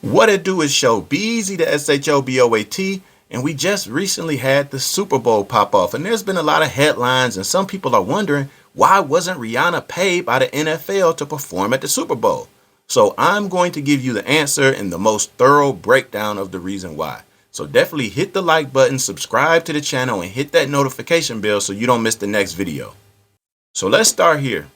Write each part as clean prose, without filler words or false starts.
What it do is Shobeezy, the Shoboat, and we just recently had the Super Bowl pop off, and there's been a lot of headlines, and some people are wondering why wasn't Rihanna paid by the NFL to perform at the Super Bowl? So I'm going to give you the answer and the most thorough breakdown of the reason why. So definitely hit the like button, subscribe to the channel, and hit that notification bell so you don't miss the next video. So let's start here.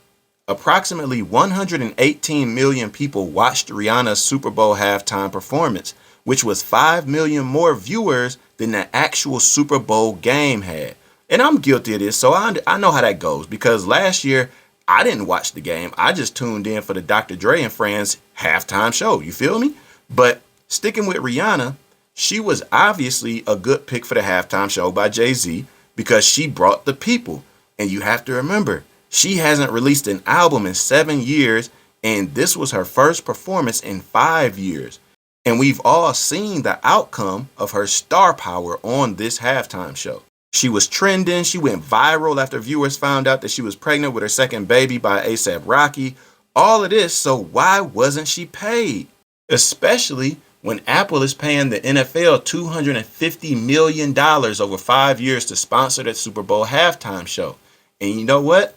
Approximately 118 million people watched Rihanna's Super Bowl halftime performance, which was 5 million more viewers than the actual Super Bowl game had. And I'm guilty of this, so I know how that goes, because last year I didn't watch the game. I just tuned in for the Dr. Dre and Friends halftime show. You feel me? But sticking with Rihanna, she was obviously a good pick for the halftime show by Jay-Z because she brought the people. And you have to remember, she hasn't released an album in 7 years, and this was her first performance in 5 years. And we've all seen the outcome of her star power on this halftime show. She was trending, she went viral after viewers found out that she was pregnant with her second baby by A$AP Rocky. All of this, so why wasn't she paid? Especially when Apple is paying the NFL $250 million over 5 years to sponsor that Super Bowl halftime show. And you know what?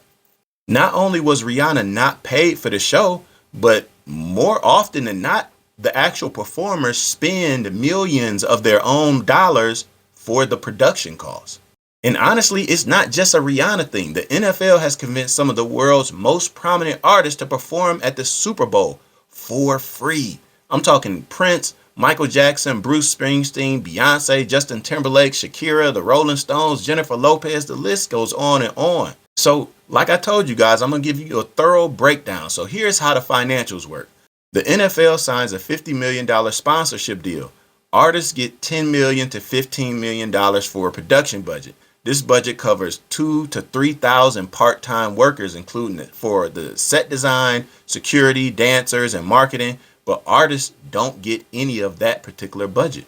Not only was Rihanna not paid for the show, but more often than not, the actual performers spend millions of their own dollars for the production costs. And honestly, it's not just a Rihanna thing. The NFL has convinced some of the world's most prominent artists to perform at the Super Bowl for free. I'm talking Prince, Michael Jackson, Bruce Springsteen, Beyonce, Justin Timberlake, Shakira, the Rolling Stones, Jennifer Lopez, the list goes on and on. So like I told you guys, I'm going to give you a thorough breakdown. So here's how the financials work. The NFL signs a $50 million sponsorship deal. Artists get $10 million to $15 million for a production budget. This budget covers 2,000 to 3,000 part-time workers, including for the set design, security, dancers, and marketing. But artists don't get any of that particular budget.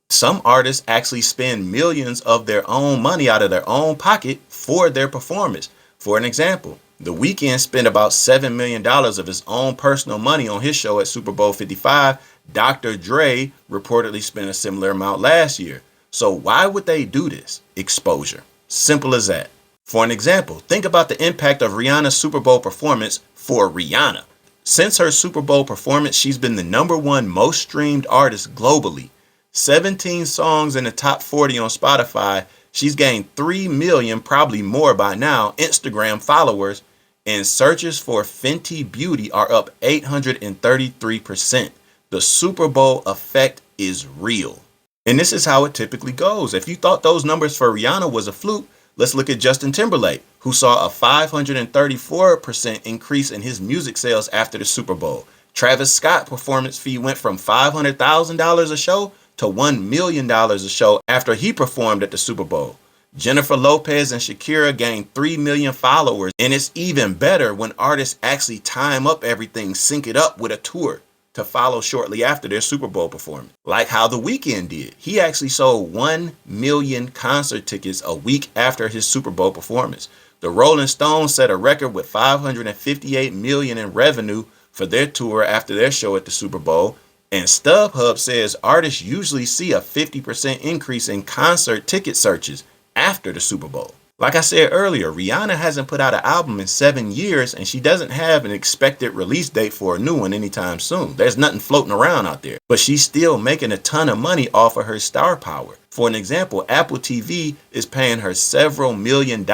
Some artists actually spend millions of their own money out of their own pocket for their performance. For an example, The Weeknd spent about $7 million of his own personal money on his show at Super Bowl 55. Dr. Dre reportedly spent a similar amount last year. So why would they do this? Exposure. Simple as that. For an example, think about the impact of Rihanna's Super Bowl performance for Rihanna. Since her Super Bowl performance, she's been the #1 most streamed artist globally. 17 songs in the top 40 on Spotify. She's gained 3 million, probably more by now, Instagram followers, and searches for Fenty Beauty are up 833%. The Super Bowl effect is real. And this is how it typically goes. If you thought those numbers for Rihanna was a fluke, let's look at Justin Timberlake, who saw a 534% increase in his music sales after the Super Bowl. Travis Scott's performance fee went from $500,000 a show to $1 million a show after he performed at the Super Bowl. Jennifer Lopez and Shakira gained 3 million followers, and it's even better when artists actually time up everything, sync it up with a tour to follow shortly after their Super Bowl performance. Like how The Weeknd did. He actually sold 1 million concert tickets a week after his Super Bowl performance. The Rolling Stones set a record with $558 million in revenue for their tour after their show at the Super Bowl. And StubHub says artists usually see a 50% increase in concert ticket searches after the Super Bowl. Like I said earlier, Rihanna hasn't put out an album in 7 years, and she doesn't have an expected release date for a new one anytime soon. There's nothing floating around out there, but she's still making a ton of money off of her star power. For an example, Apple TV is paying her several $1 million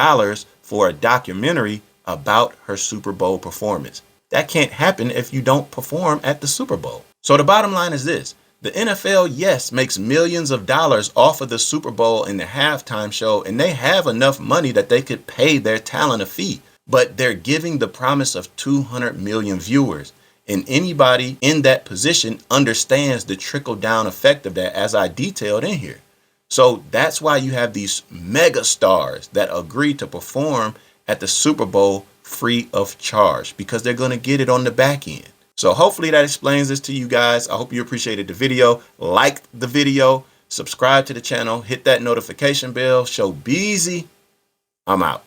for a documentary about her Super Bowl performance. That can't happen if you don't perform at the Super Bowl. So the bottom line is this. The NFL, yes, makes millions of dollars off of the Super Bowl and the halftime show, and they have enough money that they could pay their talent a fee. But they're giving the promise of 200 million viewers. And anybody in that position understands the trickle-down effect of that, as I detailed in here. So that's why you have these mega stars that agree to perform at the Super Bowl free of charge, because they're going to get it on the back end. So hopefully that explains this to you guys. I hope you appreciated the video. Like the video, subscribe to the channel, hit that notification bell. Shobeezy, I'm out.